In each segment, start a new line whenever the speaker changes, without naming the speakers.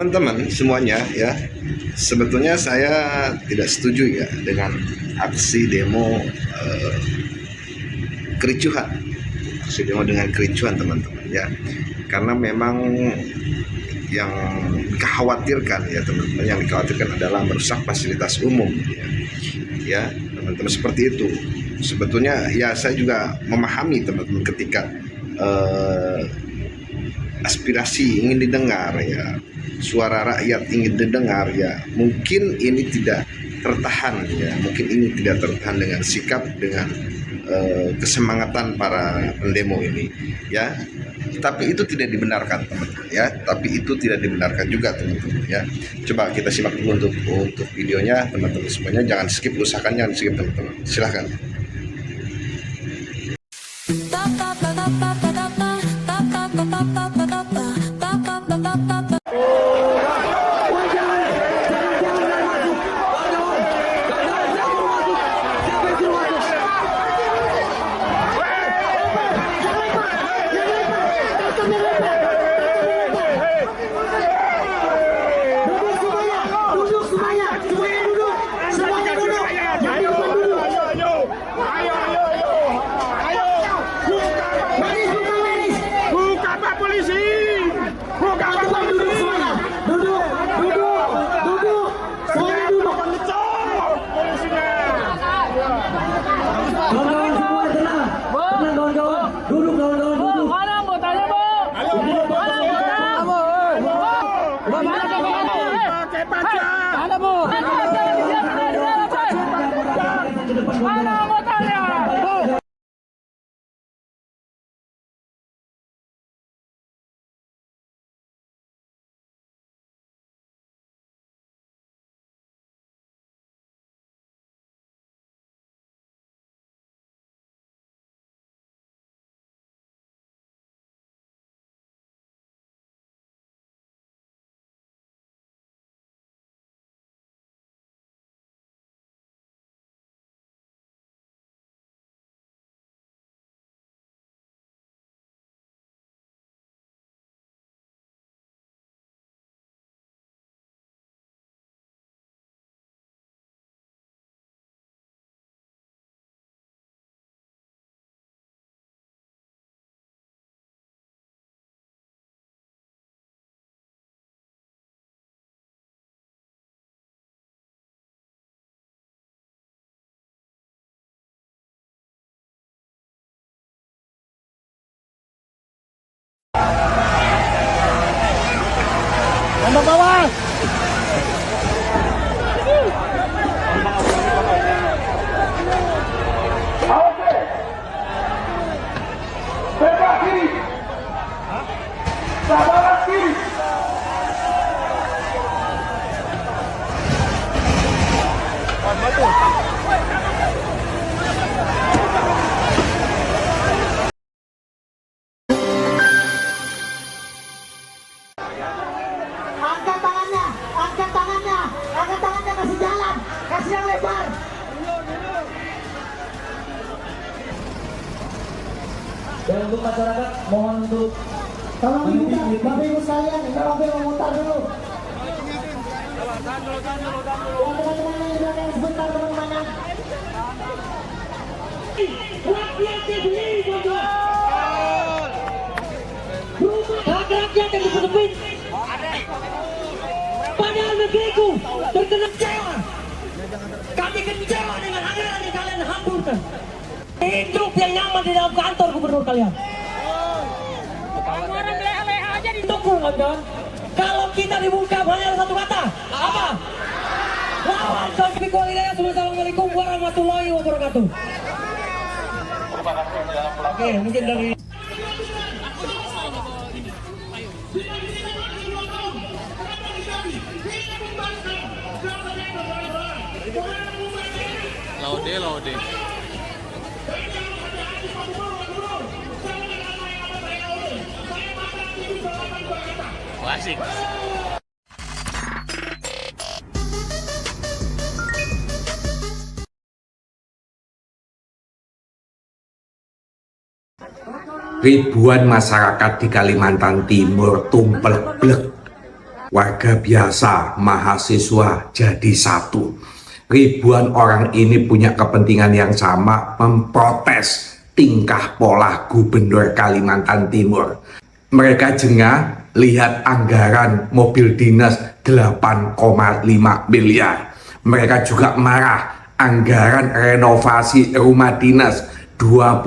teman-teman semuanya ya, sebetulnya saya tidak setuju ya dengan aksi demo kericuhan, aksi demo dengan kericuhan teman-teman ya, karena memang yang dikhawatirkan ya teman-teman, yang dikhawatirkan adalah merusak fasilitas umum ya teman-teman, seperti itu. Sebetulnya ya saya juga memahami teman-teman ketika aspirasi ingin didengar ya, suara rakyat ingin didengar ya, mungkin ini tidak tertahan ya, mungkin ini tidak tertahan dengan sikap, dengan kesemangatan para pendemo ini ya, tapi itu tidak dibenarkan teman-teman ya, tapi itu tidak dibenarkan juga teman-teman ya. Coba kita simak dulu untuk videonya teman-teman semuanya, jangan skip, usahakan jangan skip teman-teman, silahkan.
Tembak bawah. Oke. Tembak kiri. Sabaran kiri.
Angkat tangannya, kasih jalan, kasih yang lebar.
Dan untuk masyarakat mohon untuk
tolong dibuka, Bapak Ibu sekalian, ini mobil memutar dulu. Teman-teman yang di belakang sebentar teman-teman. Rakyat dibeli, rakyat yang disepit. Padahal negeriku terkena kecewa. Kami kecewa dengan anggaran yang kalian hamburkan. Hidup yang nyaman di dalam kantor gubernur kalian.
Orang leha-leha aja
Dukung kan? Kalau kita dibuka hanya satu kata, apa? Lawan Taufik Walhidayah. Assalamualaikum warahmatullahi wabarakatuh. Oke, mungkin dari
Laude. Asik.
Ribuan masyarakat di Kalimantan Timur tumplek-blek Warga biasa, mahasiswa jadi satu. Ribuan orang ini punya kepentingan yang sama, memprotes tingkah pola Gubernur Kalimantan Timur. Mereka jengah lihat anggaran mobil dinas 8,5 miliar. Mereka juga marah anggaran renovasi rumah dinas 25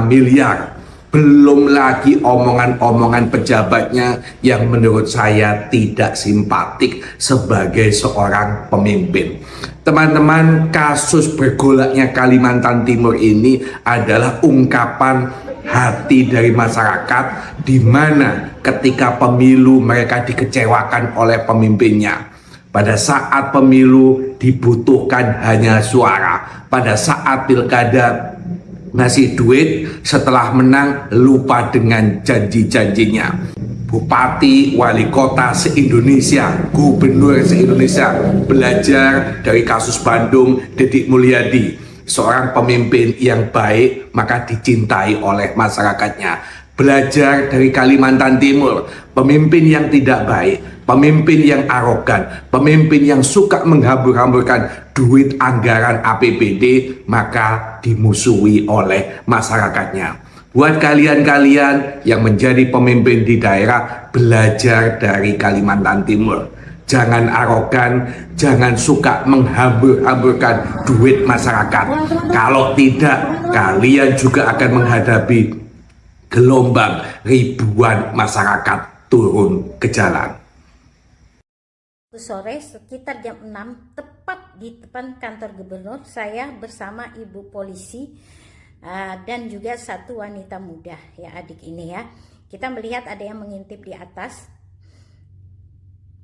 miliar. Belum lagi omongan-omongan pejabatnya yang menurut saya tidak simpatik sebagai seorang pemimpin. Teman-teman, kasus bergolaknya Kalimantan Timur ini adalah ungkapan hati dari masyarakat, di mana ketika pemilu mereka dikecewakan oleh pemimpinnya. Pada saat pemilu dibutuhkan hanya suara. Pada saat pilkada ngasih duit, setelah menang lupa dengan janji-janjinya. Bupati, wali kota se-Indonesia, gubernur se-Indonesia belajar dari kasus Bandung, Deddy Mulyadi. Seorang pemimpin yang baik maka dicintai oleh masyarakatnya. Belajar dari Kalimantan Timur, pemimpin yang tidak baik, pemimpin yang arogan, pemimpin yang suka menghambur-hamburkan duit anggaran APBD, maka dimusuhi oleh masyarakatnya. Buat kalian-kalian yang menjadi pemimpin di daerah, belajar dari Kalimantan Timur. Jangan arogan, jangan suka menghambur-hamburkan duit masyarakat. Kalau tidak, kalian juga akan menghadapi gelombang ribuan masyarakat turun ke jalan.
Sore sekitar jam 6 tepat di depan kantor gubernur, saya bersama ibu polisi dan juga satu wanita muda, ya adik ini ya. Kita melihat ada yang mengintip di atas,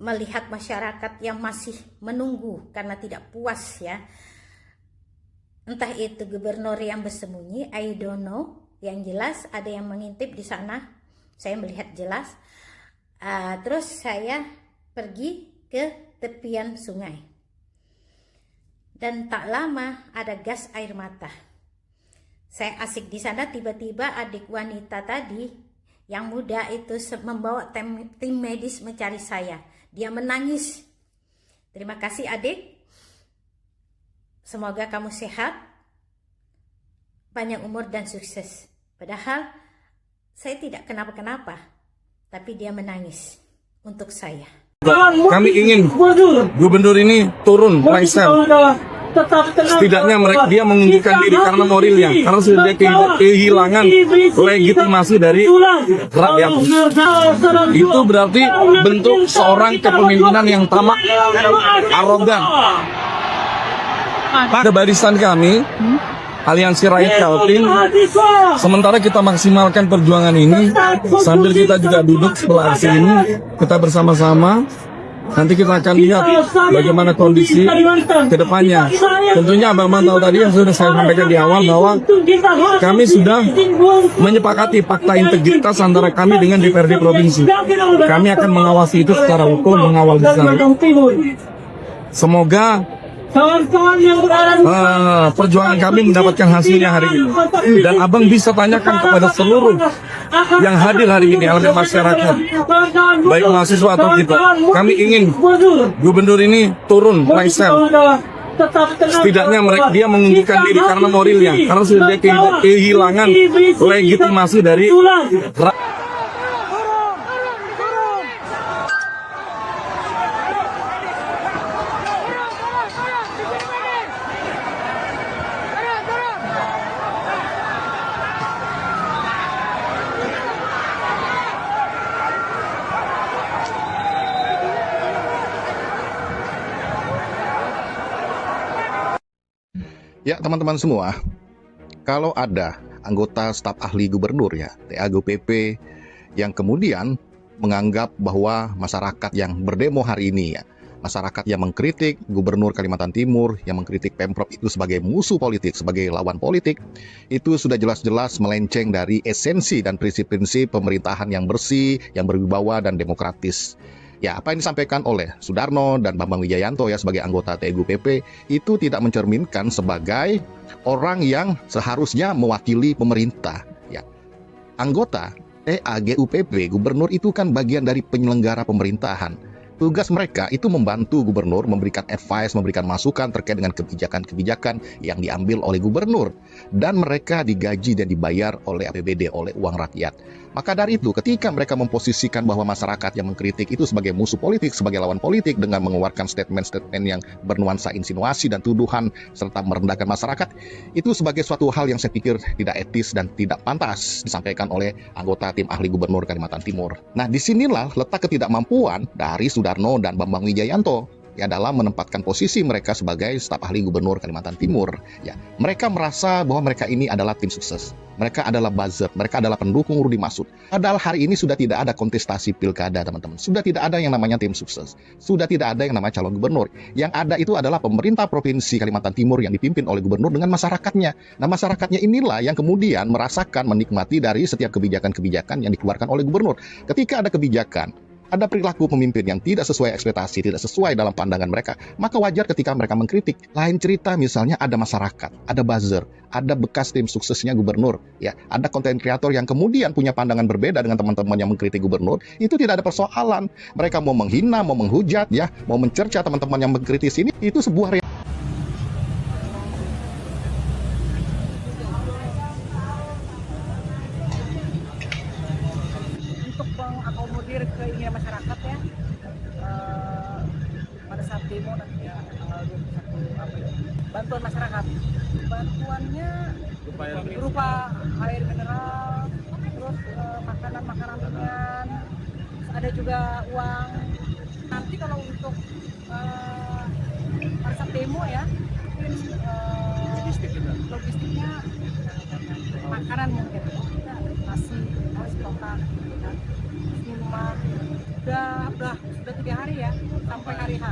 melihat masyarakat yang masih menunggu karena tidak puas ya. Entah itu gubernur yang bersembunyi, I don't know. Yang jelas ada yang mengintip di sana, saya melihat jelas. Terus saya pergi ke tepian sungai, dan tak lama ada gas air mata. Saya asik di sana, tiba-tiba adik wanita tadi yang muda itu membawa tim medis mencari saya. Dia menangis. Terima kasih adik, semoga kamu sehat, panjang umur dan sukses. Padahal saya tidak kenapa-kenapa, tapi dia menangis untuk saya.
Kami ingin gubernur ini turun lengser. Setidaknya dia mengundurkan diri karena morilnya, karena sudah kehilangan legitimasi dari rakyat. Itu berarti bentuk seorang kepemimpinan yang tamak, arogan. Pada barisan kami, Aliansi Rakyat Kaltim, sementara kita maksimalkan perjuangan ini, sambil kita juga duduk setelah aksi ini, kita bersama-sama. Nanti kita akan lihat bagaimana kondisi ke depannya. Tentunya Abang tahu tadi yang sudah saya sampaikan di awal, bahwa kami sudah menyepakati fakta integritas antara kami dengan DPRD Provinsi. Kami akan mengawasi itu secara hukum, mengawal di sana. Semoga perjuangan kami mendapatkan hasilnya hari ini, dan Abang bisa tanyakan kepada seluruh yang hadir hari ini, elemen masyarakat, baik mahasiswa atau kita. Kami ingin gubernur ini turun lengser. Setidaknya dia mengundurkan diri karena morilnya, karena sudah kehilangan legitimasi dari
Ya teman-teman semua, kalau ada anggota staf ahli gubernur ya, TAGUPP, yang kemudian menganggap bahwa masyarakat yang berdemo hari ini ya, masyarakat yang mengkritik gubernur Kalimantan Timur, yang mengkritik Pemprov itu sebagai musuh politik, sebagai lawan politik, itu sudah jelas-jelas melenceng dari esensi dan prinsip-prinsip pemerintahan yang bersih, yang berwibawa dan demokratis. Ya, apa yang disampaikan oleh Sudarno dan Bambang Wijayanto ya sebagai anggota TAGUPP itu tidak mencerminkan sebagai orang yang seharusnya mewakili pemerintah. Ya, anggota TAGUPP gubernur itu kan bagian dari penyelenggara pemerintahan. Tugas mereka itu membantu gubernur, memberikan advice, memberikan masukan terkait dengan kebijakan-kebijakan yang diambil oleh gubernur. Dan mereka digaji dan dibayar oleh APBD, oleh uang rakyat. Maka dari itu, ketika mereka memposisikan bahwa masyarakat yang mengkritik itu sebagai musuh politik, sebagai lawan politik, dengan mengeluarkan statement-statement yang bernuansa insinuasi dan tuduhan, serta merendahkan masyarakat, itu sebagai suatu hal yang saya pikir tidak etis dan tidak pantas disampaikan oleh anggota tim ahli gubernur Kalimantan Timur. Nah, disinilah letak ketidakmampuan dari Sudarno dan Bambang Wijayanto ya dalam menempatkan posisi mereka sebagai staf ahli gubernur Kalimantan Timur. Ya, mereka merasa bahwa mereka ini adalah tim sukses. Mereka adalah buzzer, mereka adalah pendukung Rudi Marsud. Padahal hari ini sudah tidak ada kontestasi pilkada, teman-teman. Sudah tidak ada yang namanya tim sukses. Sudah tidak ada yang namanya calon gubernur. Yang ada itu adalah pemerintah Provinsi Kalimantan Timur yang dipimpin oleh gubernur dengan masyarakatnya. Nah, masyarakatnya inilah yang kemudian merasakan, menikmati dari setiap kebijakan-kebijakan yang dikeluarkan oleh gubernur. Ketika ada kebijakan, ada perilaku pemimpin yang tidak sesuai ekspektasi, tidak sesuai dalam pandangan mereka, maka wajar ketika mereka mengkritik. Lain cerita misalnya ada masyarakat, ada buzzer, ada bekas tim suksesnya gubernur, ya, ada konten kreator yang kemudian punya pandangan berbeda dengan teman-teman yang mengkritik gubernur, itu tidak ada persoalan. Mereka mau menghina, mau menghujat, ya, mau mencerca teman-teman yang mengkritis ini, itu sebuah
mengakomodir keinginan masyarakat ya, pada saat demo nanti ya tanggal 21 April. Bantuan masyarakat, bantuannya berupa air mineral, terus makanan-makanan ringan, ada juga uang. Nanti kalau untuk pada saat demo ya, mungkin logistiknya makanan mungkin, nasi kotak, minuman. Sudah 3 hari ya sampai hari H.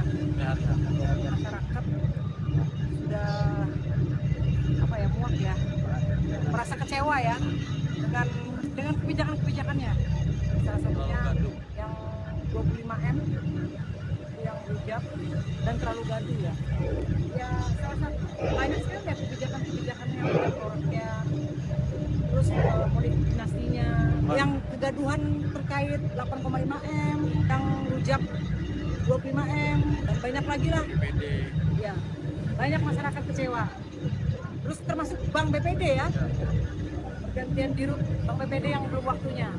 Masyarakat sudah muak ya, merasa kecewa ya dengan kebijakannya. Salah satunya yang 25M yang hujat dan terlalu gaduh ya. Ya salah satu banyak sekali ya kebijakan yang rakyat. Terus politik dinastinya, yang kegaduhan terkait 8,5M, yang rujak 25M, dan banyak lagi lah. Ya, banyak masyarakat kecewa. Terus termasuk Bank BPD ya, pergantian dirut Bank BPD yang belum waktunya.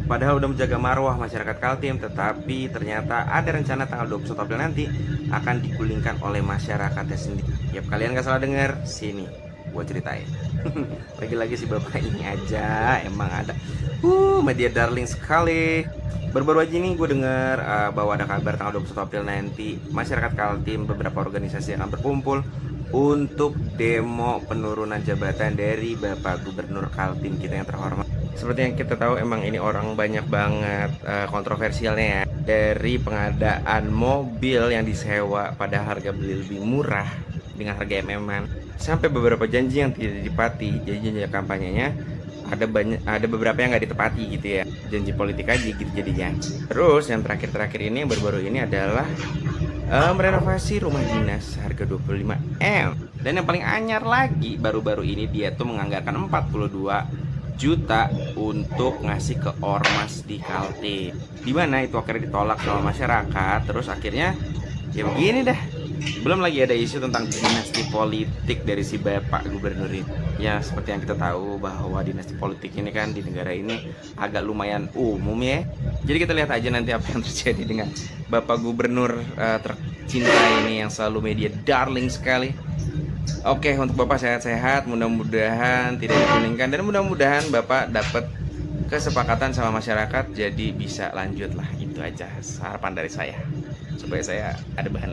Padahal udah menjaga marwah masyarakat Kaltim, tetapi ternyata ada rencana tanggal 21 April nanti akan digulingkan oleh masyarakatnya sendiri. Yap, kalian gak salah dengar, sini gua ceritain. Lagi-lagi si bapak ini aja emang ada media darling sekali. Baru-baru aja nih gue dengar bahwa ada kabar tanggal 21 April nanti masyarakat Kaltim, beberapa organisasi akan berkumpul untuk demo penurunan jabatan dari Bapak Gubernur Kaltim kita yang terhormat. Seperti yang kita tahu, emang ini orang banyak banget kontroversialnya ya. Dari pengadaan mobil yang disewa pada harga beli lebih murah dengan harga MM-an, sampai beberapa janji yang tidak ditepati. Janji kampanyenya ada beberapa yang nggak ditepati gitu ya, janji politik aja gitu jadinya. Terus yang terakhir ini, yang baru-baru ini adalah merenovasi rumah dinas harga 25M. Dan yang paling anyar lagi, baru-baru ini dia tuh menganggarkan 42 juta untuk ngasih ke ormas di Kaltim, dimana itu akhirnya ditolak sama masyarakat. Terus akhirnya ya begini dah. Belum lagi ada isu tentang dinasti politik dari si Bapak Gubernur ini. Ya seperti yang kita tahu bahwa dinasti politik ini kan di negara ini agak lumayan umum ya. Jadi kita lihat aja nanti apa yang terjadi dengan Bapak Gubernur tercinta ini yang selalu media darling sekali. Oke, untuk Bapak sehat-sehat, mudah-mudahan tidak digulingkan, dan mudah-mudahan Bapak dapat kesepakatan sama masyarakat jadi bisa lanjut lah. Itu aja harapan dari saya, supaya saya ada bahan